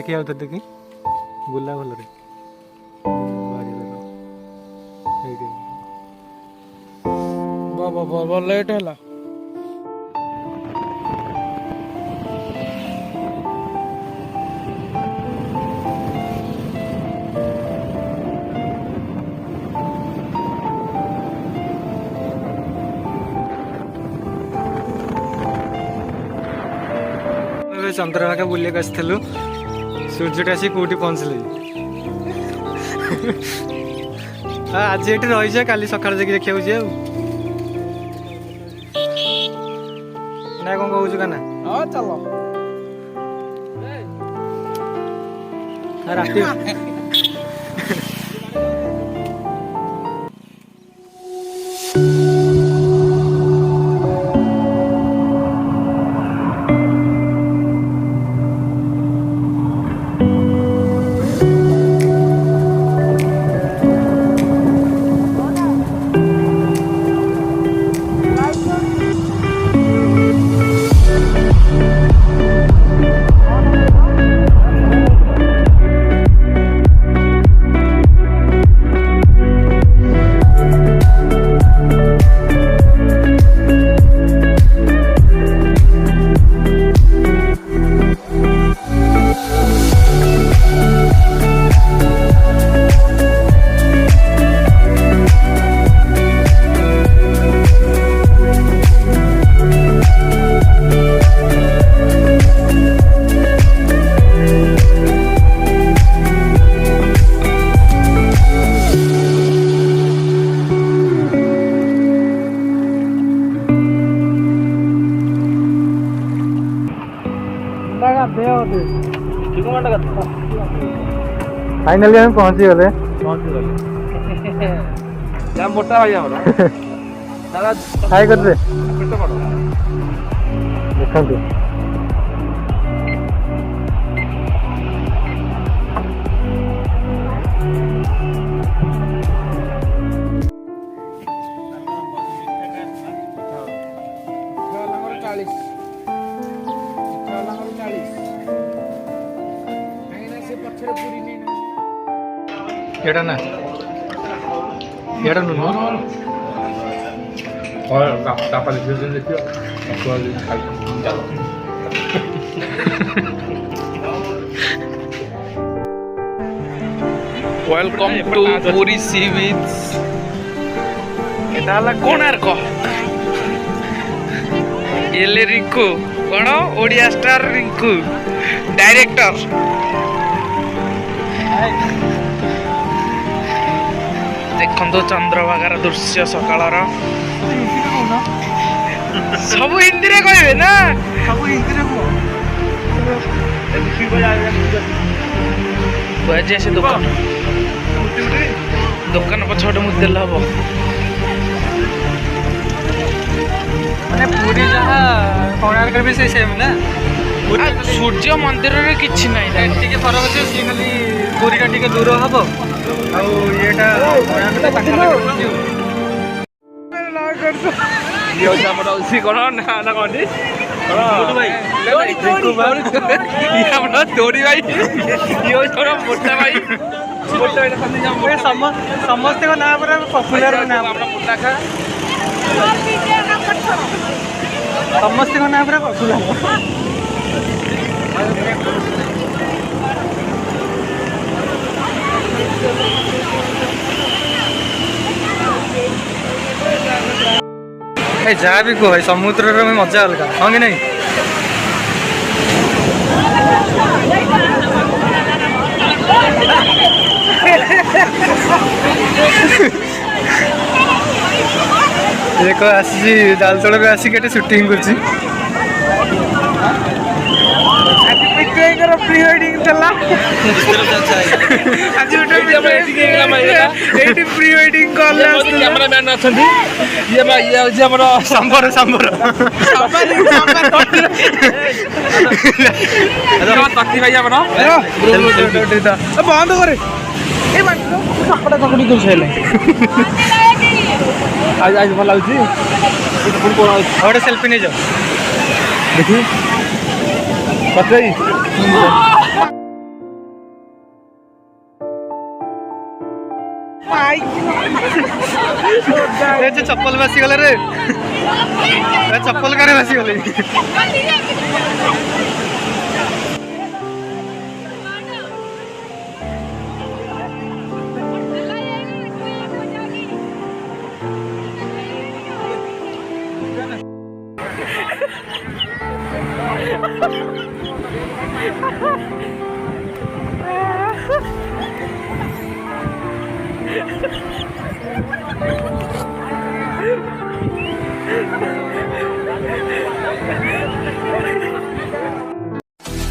देखी आउ देखी बुला भल लेट है चंद्रभागा बुले आसलु सूर्यटा आसी कौटी पहुँचले आज ये रही जाए काली सका देखा जी ना कौन कहूँ का ना चलो राति फाइनली हम पहुंची गले मोटा भाई हाय करते देखते एटा ना एटा नु और तापा देखियो वेलकम टू पूरी सी बीच एटाला कोणार्क एले रिंकू कौन ओडिया स्टार रिंकू डायरेक्टर देखो चंद्रभागार दृश्य सकाळ सब हिंदी रे कहबे ना सब हिंदी रे बजे से दुकान पछटे मुझे देला हबो माने पूरी जहा कोणार्क भी से सेम ना सूर्य मंदिर रे किछि नाही टिके फरक अछि सी खाली पूरी का टिके दूर हबो आ येटा कोणार्क ता पाखा लागो यो हमरा उसी कोन ना ना कोनी भाई हमरा तोड़ी भाई यो छोरा मोटा भाई मोटा भाई खाली जाम समस्त को ना पर पॉपुलर ना हमरा मोटा खा समस्त को ना पर पॉपुलर जहाँ भी कह समुद्र में मजा अलग हाँ कि नहीं एक आसी दालतोड़ में आसिक शूटिंग कर प्री वेडिंग चला आज प्री वेडिंग कॉल कैमरामैन अछंती ये बा ये जे हमरो सांबर सांबर तक्ति भाई हमरो बंद करे ए बाटो सपड़ा तकड़ी कर छले आज आज भल लाଗୁଛି पुन कोन और सेल्फी नहीं जाओ देखी पत्रै चप्पल बासी गले रे चप्पल करे बासी गले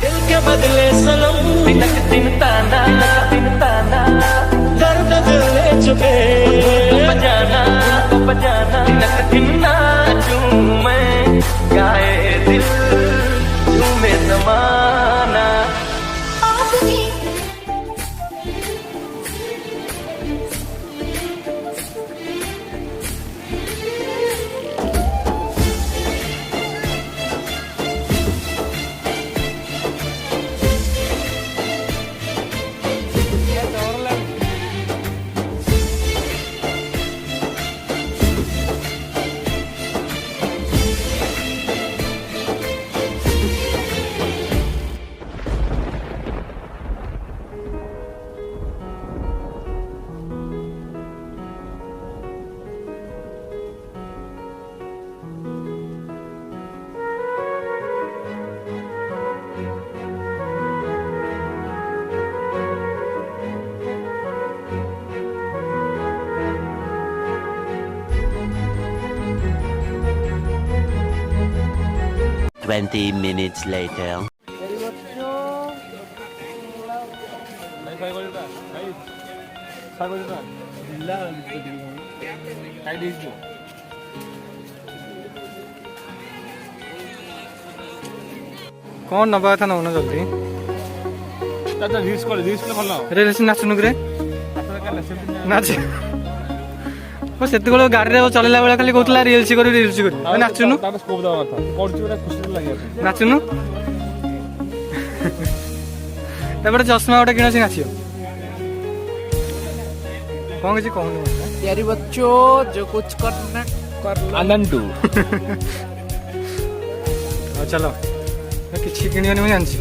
दिल के बदले सनम तिनक दिन ताना दर्द दिल ले चुके बजाना तिनक दिन नाचूं मैं गाए दिल झूमे ज़माना minutes later. कौन नबा था नौना जल्दी दादा रील्स कर भल रे नाचुनु रे नाच से गाड़ी चलला बेला खाली कहला रिल्स कर नाचुनु नाचुनु एपटे चश्मा गोटे किण नाच कौन किसी कहून प्यारी बच्चों जो कुछ करना आनंद चलो किसी किणी मुझे जानची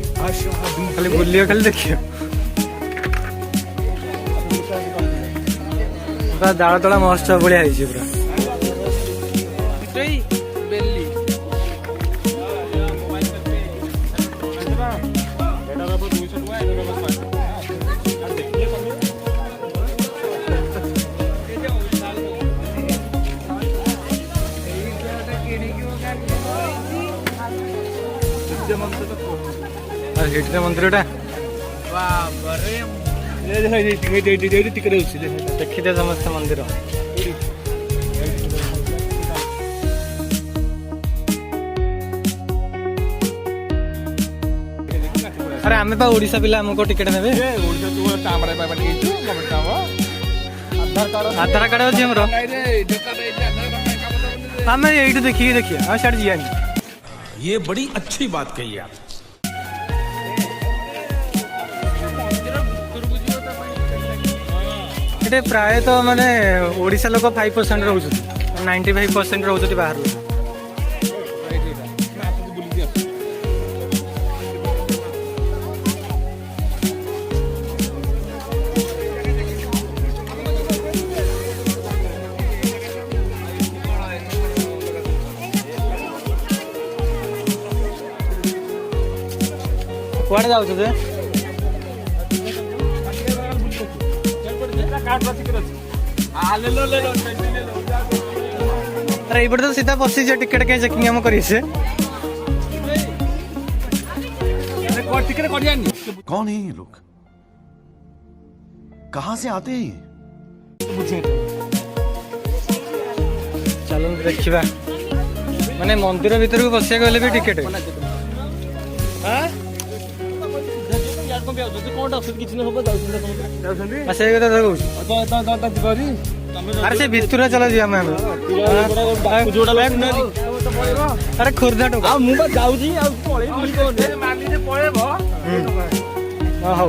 खाली बुलियो खाली देखियो पूरा दाड़ तला महोत्सव भाया है पूरा बेली हिट मंदिर देखी समस्त मंदिर अरे आम ओडिशा पिला आमको टिकेट ने आधार कार्ड अच्छी आम आम ये देखिए देखिए सियाड़ जानी ये बड़ी अच्छी बात कही आप ये प्रायतः माने ओडिशा लोक 5% रोच 95% रोच बाहर लोक कुआड़े जाऊ जे अरे इबड़ तो सीधा पसी जे टिकट के चेकिंग हम करी से टिकट कर जानी कौन है ये लोग कहाँ से आते हैं चलो देखिबा माने मंदिर भीतर को पसिया गले भी टिकट हां अरे से भितर चला जी आम अरे खोर्धा टोका हौ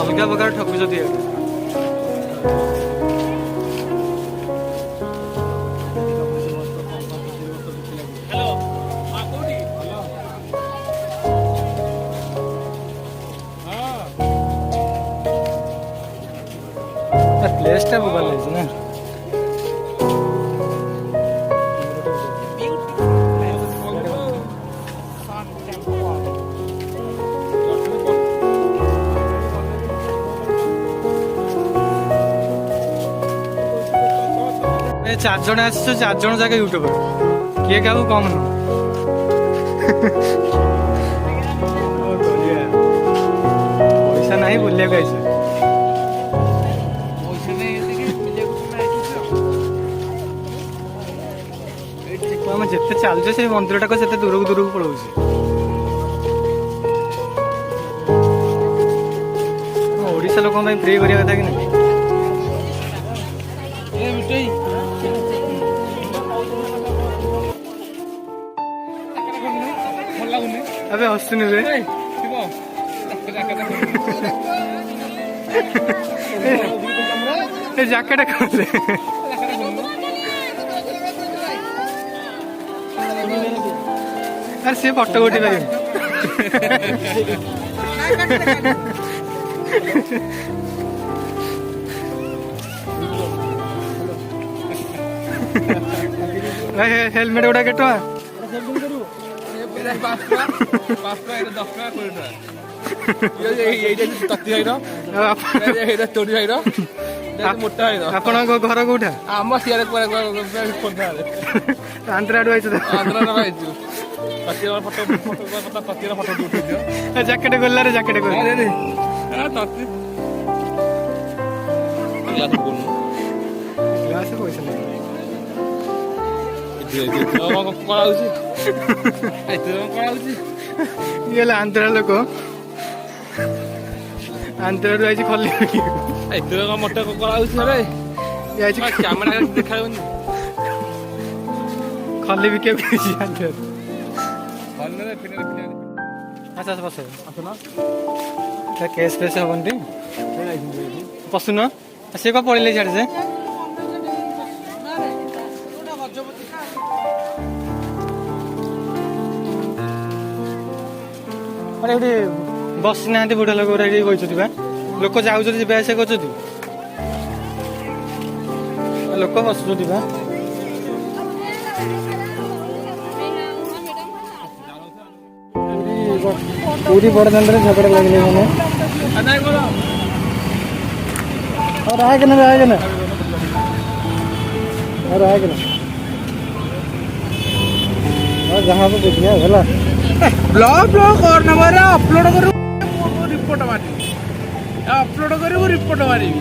अलग प्रकार ठकुଛନ୍ତି प्लेस टा भल लगे ना चार जन आस चार जन जाके यूट्यूबर किए क्या कम न पैसा नहीं बुलिया आम जिते चलचे से मंदिर टाक से दूर को पलाऊ ओडिशा लोक प्रे करिया कथा कि नहीं अबे हसुनी रे जैकेट खोले अरे से फटो गोटी लगे हेलमेट गुड़ा के ଆପଣ ଘର କୋଉଠା ଆମ ସିଆଡେ ଆନ୍ଧ୍ର ଆଡୁ ଆଇଛୁ ଜ୍ୟାକେଟ ଗଲାରେ ଜ୍ୟାକେଟ ଗ୍ଲାସ ପଇସା ନାହିଁ ଇଏ ହେଲା ଆନ୍ଧ୍ର ଲୋକ ଆନ୍ଧ୍ରରୁ ଆଇଛି ଖଲି ମୋଟା କ୍ୟାମେରା ଦେଖାଯାଉନି ଖଲି ବିକିବାକୁ ଆନ୍ଧ୍ରରୁ ଆଚ୍ଛା ବସ କେସ୍ ଫେସ୍ ହବନି ଟି ପଶୁନ ସେ କ'ଣ ପଳେଇଲେ ଛାଡେ ସେ ଆରେ ଏଠି ବସିନାହାନ୍ତି ବୁଢା ଲୋକ ଗୁରା ଏଠି କହିଛନ୍ତି ବା ଲୋକ ଯାଉଛନ୍ତି ଯିବା ଆସିବା କରୁଛନ୍ତି ଲୋକ ବସୁଛନ୍ତି ବା ପୁରୀ ବଡ଼ ଦାଣ୍ଡରେ ଝଗଡ଼ା ଲାଗିଲେ ମାନେ ରାଗନା ଯାହା ହବ ଦେଖିବା ହେଲା ବ୍ଲଗ କରନା ମାରେ ଅପଲୋଡ କରୁ ରିପୋର୍ଟ ମାରିବି ଅପଲୋଡ କରିବୁ ରିପୋର୍ଟ ମାରିବି